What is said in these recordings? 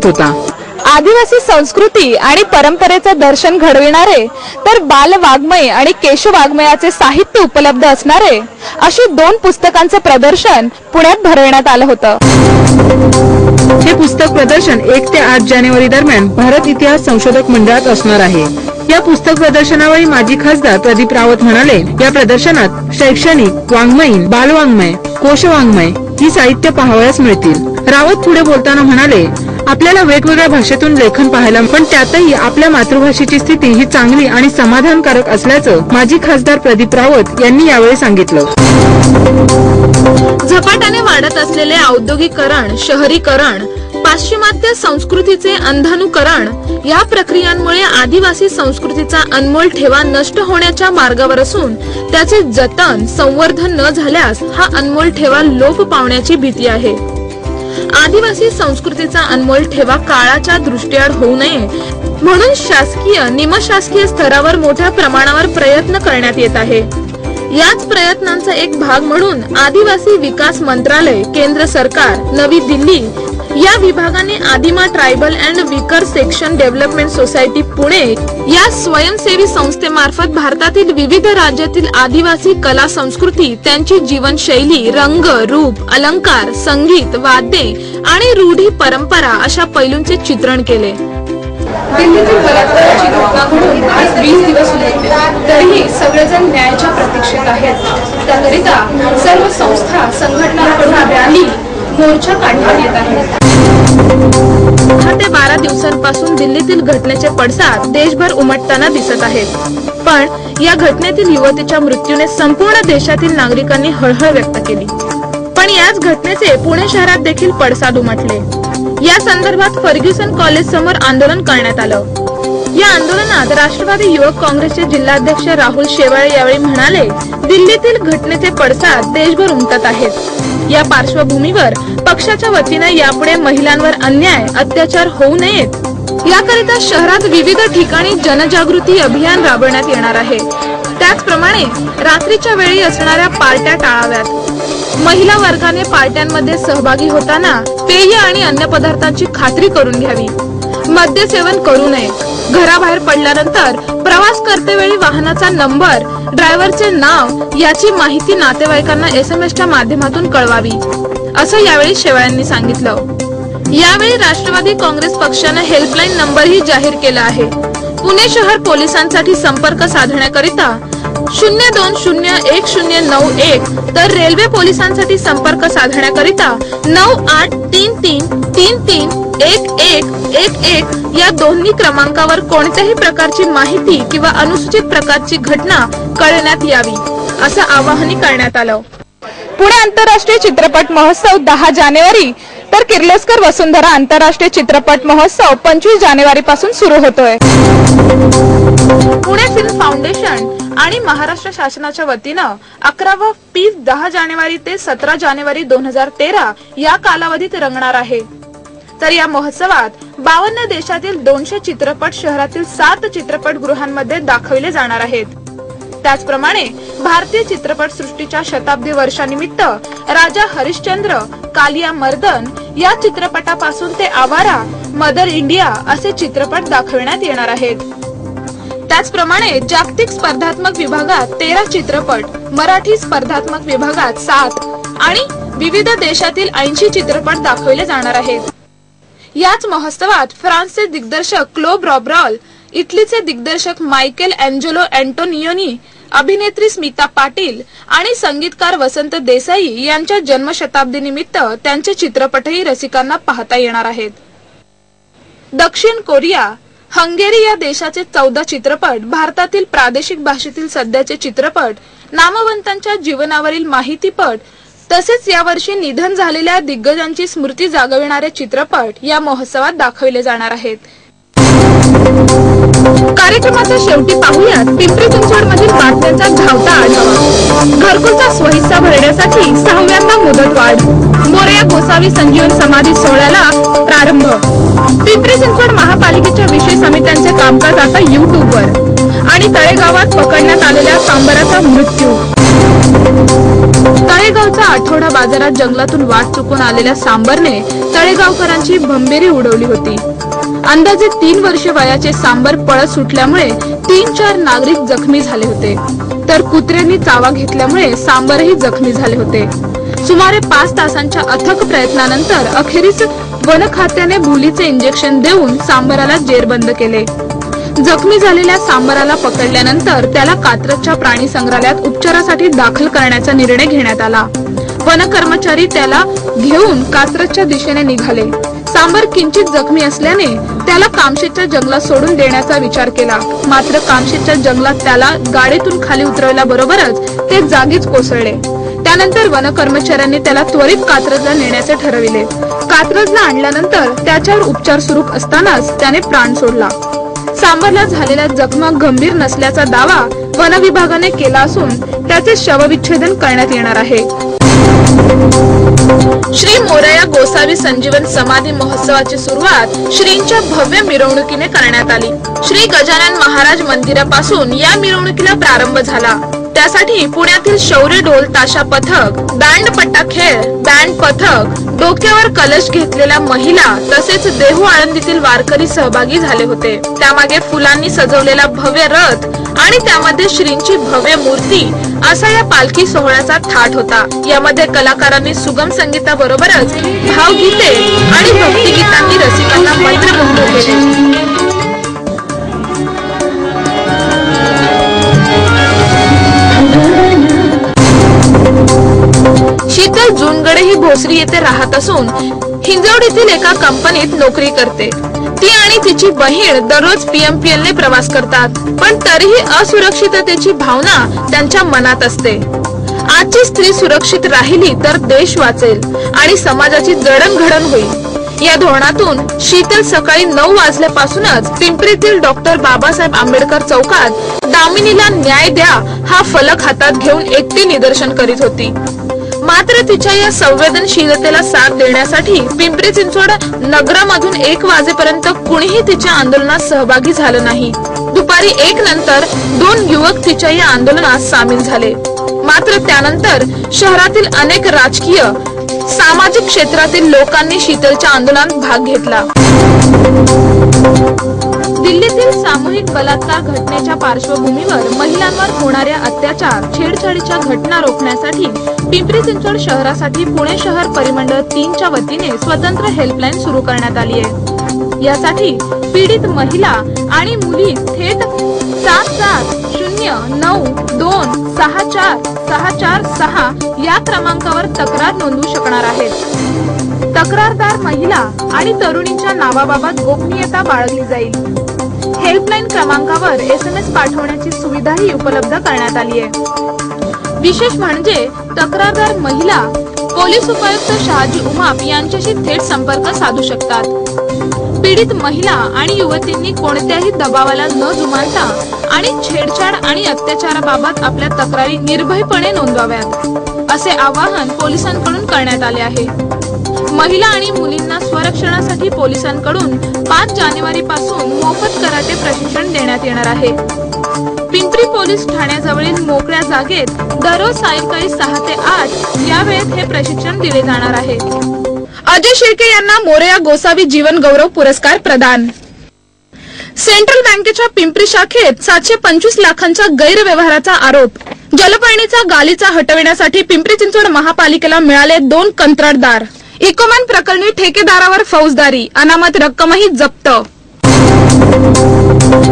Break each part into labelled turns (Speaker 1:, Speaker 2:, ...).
Speaker 1: होता।
Speaker 2: आदिवासी संस्कृती आणि परंपरेचे दर्शन घडविणारे तर बालवाङ्मय आणि केशवाङ्मयाचे साहित्य उपलब्ध असणारे अशी 2 पुस्तकांचे प्रदर्शन पुण्यात भरवण्यात आलं होतं।
Speaker 1: हे पुस्तक प्रदर्शन 1 ते 8 जानेवारी दरम्यान भारत इतिहास संशोधक मंडळात असणार आहे। या पुस्तक प्रदर्शनावेळी माजी खासदार प्रदीप रावत म्हणाले, या प्रदर्शनात शैक्षणिक, वाङ्मयीन, बालवाङ्मय, कोशवाङ्मय ही साहित्य पाहावयास मिळतील। रावत पुढे बोलताना म्हणाले, आपल्याला वेगवेगळ्या भाषेतून लेखन पाहायला, पण त्यातही आपल्या मातृभाषेची स्थिती ही चांगली आणि समाधानकारक असल्याचं माजी खासदार प्रदीप रावत यांनी यावेळी सांगितलं।
Speaker 2: झपाट्याने वाढत असलेले औद्योगिकरण, शहरीकरण, पाश्चिमात्य संस्कृतीचे अंधानुकरण या प्रक्रियांमुळे आदिवासी संस्कृतीचा अनमोल ठेवा नष्ट होण्याच्या मार्गावर असून त्याचे जतन, संवर्धन न झाल्यास हा अनमोल ठेवा लोप पावण्याची भीती आहे। आदिवासी संस्कृतीचा अनमोल ठेवा काळाच्या दृष्टीआड होऊ नये म्हणून शासकीय, निमशासकीय स्तरावर मोठ्या प्रमाणावर प्रयत्न करण्यात येत आहे। याच प्रयत्नांचा एक भाग म्हणून आदिवासी विकास मंत्रालय, केंद्र सरकार, नवी दिल्ली या विभागाने Adima tribal and weaker section development society Pune या स्वयंसेवी संस्थेमार्फत भारतातील विविध राज्यातील आदिवासी कला संस्कृती, त्यांची जीवनशैली, रंग, रूप, अलंकार, संगीत, वाद्ये आणि रूढी परंपरा अशा पैलूंचे चित्रण केले।
Speaker 3: दिल्लीतील बलात्काराची घटना घडून आज 20 दिवस उलटले तरीही सगळेजण न्यायाच्या प्रतीक्षेत आहेत। त्याकरिता सर्व संस्था, संघटनांकडून रॅली, मोर्चा काढण्यात येत आहेत।
Speaker 2: 10 ते 12 दिवसांपासून दिल्लीतील घटनेचे पडसाद देशभर उमटताना दिसत आहेत, पण या घटनेतील युवतीच्या मृत्यूने संपूर्ण देशातील नागरिकांनी हळहळ व्यक्त केली। पण याच घटनेचे पुणे शहरात देखील पडसाद उमटले। या संदर्भात फर्ग्युसन कॉलेज समोर आंदोलन करण्यात आलं। या आंदोलनात राष्ट्रवादी युवक काँग्रेसचे जिल्हाध्यक्ष राहुल शेवाळे यावेळी म्हणाले, दिल्लीतील घटनेचे पडसाद देशभर उमटत आहेत। या पार्श्वभूमीवर पक्षाच्या वतीने यापुढे महिलांवर अन्याय, अत्याचार होऊ नयेत याकरिता शहरात विविध ठिकाणी जनजागृती अभियान राबवण्यात येणार आहे। त्याचप्रमाणे रात्रीच्या वेळी असणाऱ्या पार्ट्या टाळाव्यात। महिला वर्गाने पार्ट्यांमध्ये सहभागी होताना पेय आणि अन्य पदार्थांची खात्री करून घ्यावी। मद्य सेवन करू नये। घराबाहेर पडल्यानंतर प्रवास करतेवेळी वाहनाचा नंबर, ड्रायव्हरचे नाव याची माहिती नातेवाईकांना SMS-च्या माध्यमातून कळवावी, असं यावेळी शेवाळ्यांनी सांगितलं। यावेळी राष्ट्रवादी काँग्रेस पक्षाने हेल्पलाईन नंबरही जाहीर केला आहे। पुणे शहर पोलिसांसाठी संपर्क साधण्याकरिता 0201091 तर रेल्वे पोलिसांसाठी संपर्क साधण्याकरिता 9833331111 या दोन्ही क्रमांकावर कोणत्याही प्रकारची माहिती किंवा अनुसूचित प्रकारची घटना कळवण्यात यावी, असं आवाहन करण्यात आलं। पुणे आंतरराष्ट्रीय चित्रपट महोत्सव 10 जानेवारी तर किर्लोस्कर वसुंधरा आंतरराष्ट्रीय चित्रपट महोत्सव 25 जानेवारी पासून सुरू होतोय। पुणे फिल्म फाउंडेशन आणि महाराष्ट्र शासनाच्या वतीनं 11 व 10 जानेवारी ते 17 जानेवारी 2013 या कालावधीत रंगणार आहे। तर या महोत्सवात 52 देशातील 200 चित्रपट शहरातील 7 चित्रपटगृहांमध्ये दाखवले जाणार आहेत। त्याचप्रमाणे भारतीय चित्रपट सृष्टीच्या शताब्दी वर्षानिमित्त राजा हरिश्चंद्र, कालिया मर्दन या चित्रपटापासून ते आवारा, मदर इंडिया असे चित्रपट दाखवण्यात येणार आहेत। त्याचप्रमाणे जागतिक स्पर्धात्मक विभागात 13 चित्रपट, मराठी स्पर्धात्मक विभागात 7 आणि विविध देशातील 80 चित्रपट दाखवले जाणार आहेत। याच महोत्सवात फ्रान्सचे दिग्दर्शक क्लोब रॉब्रॉल, इटलीचे दिग्दर्शक मायकेल अँजेलो अँटोनियोनी, अभिनेत्री स्मिता पाटील आणि संगीतकार वसंत देसाई यांच्या जन्मशताब्दीनिमित्त त्यांचे चित्रपटही रसिकांना पाहता येणार आहेत। दक्षिण कोरिया, हंगेरी या देशाचे 14 चित्रपट, भारतातील प्रादेशिक भाषेतील सध्याचे चित्रपट, नामवंतांच्या जीवनावरील माहितीपट तसेच यावर्षी निधन झालेल्या दिग्गजांची स्मृती जागविणारे चित्रपट या महोत्सवात दाखवले जाणार आहेत। कार्यक्रमाच्या शेवटी पाहूयात पिंपरी चिंचवड मधील बातम्यांचा धावता आढावा। घरकुलचा स्वहिस्सा भरण्यासाठी 6व्यांदा मुदतवाढ, मोरया गोसावी संजीवन समाधी सोहळ्याला प्रारंभ। पिंपरी चिंचवड महापालिकेच्या विषय समित्यांचे कामकाज आता YouTubeवर आणि तळेगावात पकडण्यात आलेल्या सांबराचा मृत्यू। तळेगावचा आठवडा बाजारात जंगलातून वाट चुकून आलेल्या सांबरने तळेगावकरांची भंबेरी उडवली होती. अंदाजे 3 वर्षे वयाचे सांबर पळत सुटल्यामुळे 3-4 नागरिक जखमी झाले होते, तर कुत्र्यांनी चावा घेतल्यामुळे सांबरही जखमी झाले होते. सुमारे 5 तासांच्या अथक प्रयत्नानंतर अखेरीस वन खात्याने भुलीचे इंजेक्शन देऊन सांबराला जेरबंद केले. जखमी झालेल्या सांबराला पकडल्यानंतर त्याला कात्रजच्या प्राणी संग्रहालयात उपचारासाठी दाखल करण्याचा निर्णय घेण्यात आला. वन कर्मचारी त्याला घेऊन कात्रजच्या दिशेने निघाले. सांबर किंचित जखमी असल्याने त्याला कामशेतच्या जंगलात सोडून देण्याचा विचार केला, मात्र कामशेतच्या जंगलात त्याला गाडीतून खाली उतरवल्याबरोबरच ते जागीच कोसळले. त्यानंतर वन कर्मचाऱ्यांनी त्याला त्वरित कात्रजला नेण्याचे ठरविले. कात्रजला आणल्यानंतर त्याच्यावर उपचार सुरू असतानाच त्याने प्राण सोडला. सांबरला झालेल्या जखमा गंभीर नसल्याचा दावा वन विभागाने केला असून त्याचे शवविच्छेदन करण्यात येणार आहे. श्री मोरया गोसावी संजीवन समाधी महोत्सवाची सुरुवात श्रींच्या भव्य मिरवणुकीने करण्यात आली. श्री गजानन महाराज मंदिरापासून या मिरवणुकीला प्रारंभ झाला. त्यासाठी पुण्यातील शौर्य ढोल ताशा पथक, दांडपट्टा खेळ, बँड पथक, डोक्यावर कलश घेतलेल्या महिला तसेच देहू आळंदीतील वारकरी सहभागी झाले होते. त्यामागे फुलांनी सजवलेला भव्य रथ आणि त्यामध्ये श्रींची भव्य मूर्ती असा या पालखी सोहळ्याचा थाट होता. यामध्ये कलाकारांनी सुगम संगीताबरोबरच भावगीते आणि भक्तिगीतांनी रसिकांना मंत्रमुग्ध केले. शीतल जुनगडे ही भोसरी येथे राहत असून हिंजवडीतील एका कंपनीत नोकरी करते. ती आणि तिची बहीण दररोज PMPL ने प्रवास करतात, पण तरीही असुरक्षिततेची भावना त्यांच्या मनात असते. आजची स्त्री सुरक्षित राहिली तर देश वाचेल आणि समाजाची जडणघडण होईल. या धोरणातून शीतल सकाळी 9 वाजल्यापासूनच पिंपरीतील डॉक्टर बाबासाहेब आंबेडकर चौकात दामिनीला न्याय द्या हा फलक हातात घेऊन एकटी निदर्शन करीत होती. मात्र तिच्या या संवेदनशीलतेला साथ देण्यासाठी पिंपरी चिंचवड नगरामधून 1 वाजेपर्यंत कुणीही तिच्या आंदोलनात सहभागी झालं नाही. दुपारी 1 नंतर 2 युवक तिच्या या आंदोलनात सामील झाले. मात्र त्यानंतर शहरातील अनेक राजकीय सामाजिक क्षेत्रातील लोकांनी शीतलच्या आंदोलनात भाग घेतला. दिल्लीतील सामूहिक बलात्कार घटनेच्या पार्श्वभूमीवर महिलांवर होणाऱ्या अत्याचार, छेडछाडीच्या घटना रोखण्यासाठी पिंपरी चिंचवड शहरासाठी पुणे शहर परिमंडळ 3च्या वतीने स्वतंत्र हेल्पलाईन सुरू करण्यात आली आहे. यासाठी पीडित महिला आणि मुली थेट 77092646646 या क्रमांकावर तक्रार नोंदवू शकणार आहेत. तक्रारदार महिला आणि तरुणीच्या नावाबाबत गोपनीयता बाळगली जाईल. हेल्पलाईन क्रमांकावर SMS पाठवण्याची सुविधाही उपलब्ध करण्यात आली आहे. विशेष म्हणजे तक्रारदार महिला पोलीस उपायुक्त शहाजी उमाप यांच्याशी थेट संपर्क साधू शकतात. पीडित महिला आणि युवतींनी कोणत्याही दबावाला न जुमानता आणि छेडछाड आणि अत्याचाराबाबत आपल्या तक्रारी निर्भयपणे नोंदवाव्यात असे आवाहन पोलिसांकडून करण्यात आले आहे. महिला आणि मुलींना स्वरक्षणासाठी पोलिसांकडून 5 जानेवारी पासून मोफत कराटे प्रशिक्षण देण्यात येणार आहे. पिंपरी पोलीस ठाण्याजवळील मोकळ्या जागेत दररोज सायंकाळी 6 ते 8 या वेळेत हे प्रशिक्षण दिले जाणार आहे. अजय शिर्के यांना मोरया गोसावी जीवन गौरव पुरस्कार प्रदान. सेंट्रल बँकेच्या पिंपरी शाखेत 725 लाखांच्या गैरव्यवहाराचा आरोप. जलपर्णीचा गालीचा हटविण्यासाठी पिंपरी चिंचवड महापालिकेला मिळाले 2 कंत्राटदार. इकोमॅन प्रकरणी ठेकेदारावर फौजदारी, अनामत रक्कमही जप्त.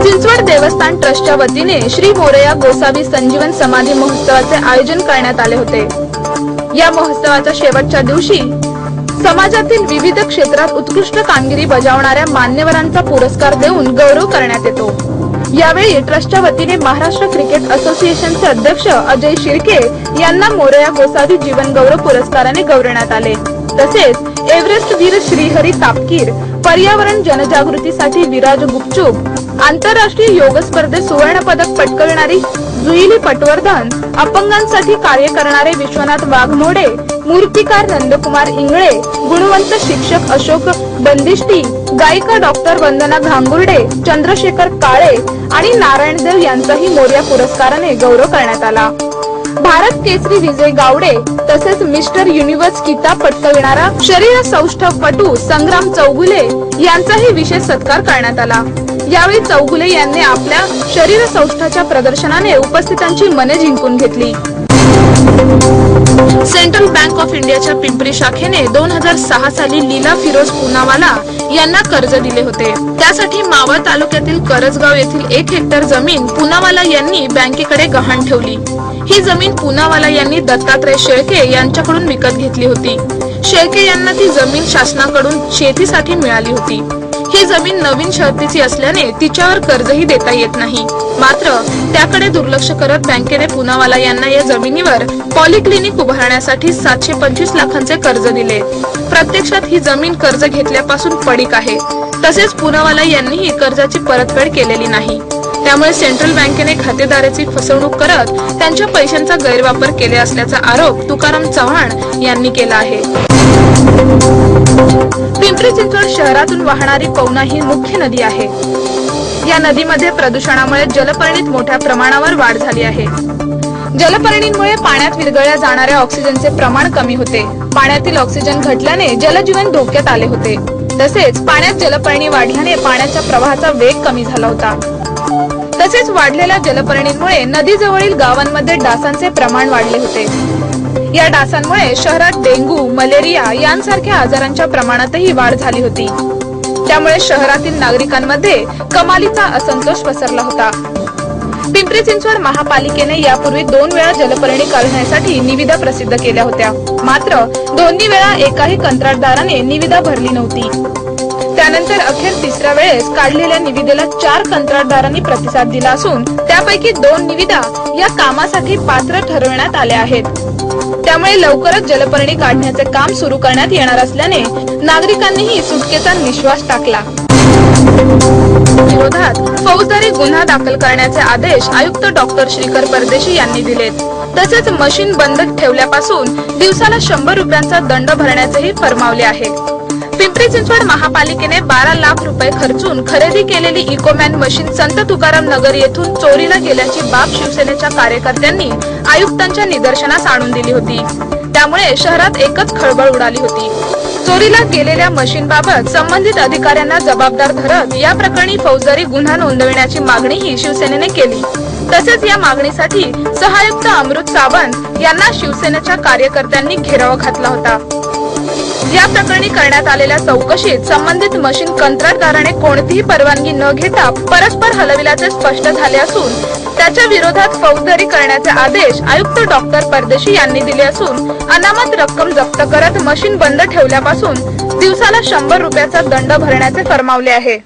Speaker 2: चिंचवड देवस्थान ट्रस्टच्या वतीने श्री मोरया गोसावी संजीवन समाधी महोत्सवाचे आयोजन करण्यात आले होते. या महोत्सवाच्या शेवटच्या दिवशी समाजातील विविध क्षेत्रात उत्कृष्ट कामगिरी बजावणाऱ्या मान्यवरांचा पुरस्कार देऊन गौरव करण्यात येतो. यावेळी ट्रस्टच्या वतीने महाराष्ट्र क्रिकेट असोसिएशनचे अध्यक्ष अजय शिर्के यांना मोरया गोसावी जीवन गौरव पुरस्काराने गौरवण्यात आले. तसेच एव्हरेस्ट वीर श्रीहरी तापकीर, पर्यावरण जनजागृतीसाठी विराज गुपचूप, आंतरराष्ट्रीय योग स्पर्धेत सुवर्ण पदक पटकावणारी जुईली पटवर्धन, अपंगांसाठी कार्य करणारे विश्वनाथ वाघमोडे, मूर्तिकार नंदकुमार इंगळे, गुणवंत शिक्षक अशोक बंदिष्टी, गायिका डॉक्टर वंदना घांगुर्डे, चंद्रशेखर काळे आणि नारायणदेव यांचाही मोरया पुरस्काराने गौरव करण्यात आला. भारत केसरी विजय गावडे तसेच मिस्टर युनिव्हर्स किताब पटकाविणारा शरीर सौष्ठवपटू संग्राम चौगुले यांचाही विशेष सत्कार करण्यात आला। यावेळी चौगुले यांनी आपल्या शरीर सौष्ठाच्या प्रदर्शनाने उपस्थितांची मने जिंकून घेतली। सेंट्रल बँक ऑफ इंडियाच्या पिंपरी शाखेने 2006 साली लीला फिरोज पूनावाला यांना कर्ज दिले होते। त्यासाठी मावळ तालुक्यातील करजगाव येथील 1 हेक्टर जमीन पूनावाला यांनी बँकेकडे गहाण ठेवली। ही जमीन पूनावाला यांनी दत्तात्रय शेळके यांच्याकडून विकत घेतली होती। शेळके यांना ती जमीन शासनाकडून शेतीसाठी मिळाली होती। ही जमीन नवीन शर्तीची असल्याने तिच्यावर कर्जही देता येत नाही। मात्र त्याकडे दुर्लक्ष करत बँकेने पूनावाला यांना या जमिनीवर पॉलिक्लिनिक उभारण्यासाठी 725 लाखांचे कर्ज दिले। प्रत्यक्षात ही जमीन कर्ज घेतल्यापासून पडीक आहे। तसेच पूनावाला यांनीही कर्जाची परतफेड केलेली नाही। त्यामुळे सेंट्रल बँकेने खातेदाराची फसवणूक करत त्यांच्या पैशांचा गैरवापर केले असल्याचा आरोप तुकाराम चव्हाण यांनी केला आहे। पिंपरी चिंचवड शहरातून वाहणारी पवना ही मुख्य नदी आहे। या नदीमध्ये प्रदूषणामुळे जलपर्णीत मोठ्या प्रमाणावर वाढ झाली आहे। जलपर्णीमुळे पाण्यात विरघळल्या जाणाऱ्या ऑक्सिजनचे प्रमाण कमी होते। पाण्यातील ऑक्सिजन घटल्याने जलजीवन धोक्यात आले होते। तसेच पाण्यात जलपर्णी वाढल्याने पाण्याच्या प्रवाहाचा वेग कमी झाला होता। तसेच वाढलेल्या जलपर्णीमुळे नदीजवळील गावांमध्ये डासांचे प्रमाण वाढले होते। या डासांमुळे शहरात डेंग्यू, मलेरिया यांसारख्या आजारांच्या प्रमाणातही वाढ झाली होती। त्यामुळे शहरातील नागरिकांमध्ये कमालीचा असंतोष पसरला होता। पिंपरी चिंचवड महापालिकेने यापूर्वी 2 वेळा जलपर्णी काढण्यासाठी निविदा प्रसिद्ध केल्या होत्या। मात्र दोन्ही वेळा एकाही कंत्राटदाराने निविदा भरली नव्हती। त्यानंतर अखेर 3ऱ्या वेळेस काढलेल्या निविदेला 4 कंत्राटदारांनी प्रतिसाद दिला असून त्यापैकी 2 निविदा या कामासाठी पात्र ठरवण्यात आल्या आहेत। त्यामुळे लवकरच जलपर्णी काढण्याचे काम सुरू करण्यात येणार असल्याने नागरिकांनीही सुटकेचा निश्वास टाकला। विरोधात फौजदारी गुन्हा दाखल करण्याचे आदेश आयुक्त डॉक्टर श्रीकर परदेशी यांनी दिलेत। तसेच मशीन बंद ठेवल्यापासून दिवसाला 100 रुपयांचा दंड भरण्याचेही फरमावले आहे। पिंपरी चिंचवड महापालिकेने 12 लाख रुपये खर्चून खरेदी केलेली इकोमॅन मशीन संत तुकाराम नगर येथून चोरीला गेल्याची बाब शिवसेनेच्या कार्यकर्त्यांनी आयुक्तांच्या निदर्शनास आणून दिली होती। त्यामुळे शहरात एकच खळबळ उडाली होती। चोरीला गेलेल्या मशीनबाबत संबंधित अधिकाऱ्यांना जबाबदार धरत या प्रकरणी फौजदारी गुन्हा नोंदविण्याची मागणीही शिवसेनेने केली। तसेच या मागणीसाठी सहायुक्त अमृत सावंत यांना शिवसेनेच्या कार्यकर्त्यांनी घेराव घातला होता। या प्रकरणी करण्यात आलेल्या चौकशीत संबंधित मशीन कंत्राटदाराने कोणतीही परवानगी न घेता परस्पर हलविल्याचे स्पष्ट झाले असून त्याच्या विरोधात फौजदारी करण्याचे आदेश आयुक्त डॉक्टर परदेशी यांनी दिले असून अनामत रक्कम जप्त करत मशीन बंद ठेवल्यापासून दिवसाला 100 रुपयाचा दंड भरण्याचे फरमावले आहे।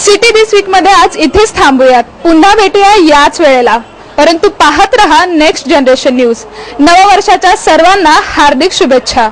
Speaker 2: सिटी दिस वीक मध्ये आज इथेच थांबूयात। पुन्हा भेटूया याच वेळेला। परंतु पाहत रहा नेक्स्ट जनरेशन न्यूज। नववर्षाच्या सर्वांना हार्दिक शुभेच्छा।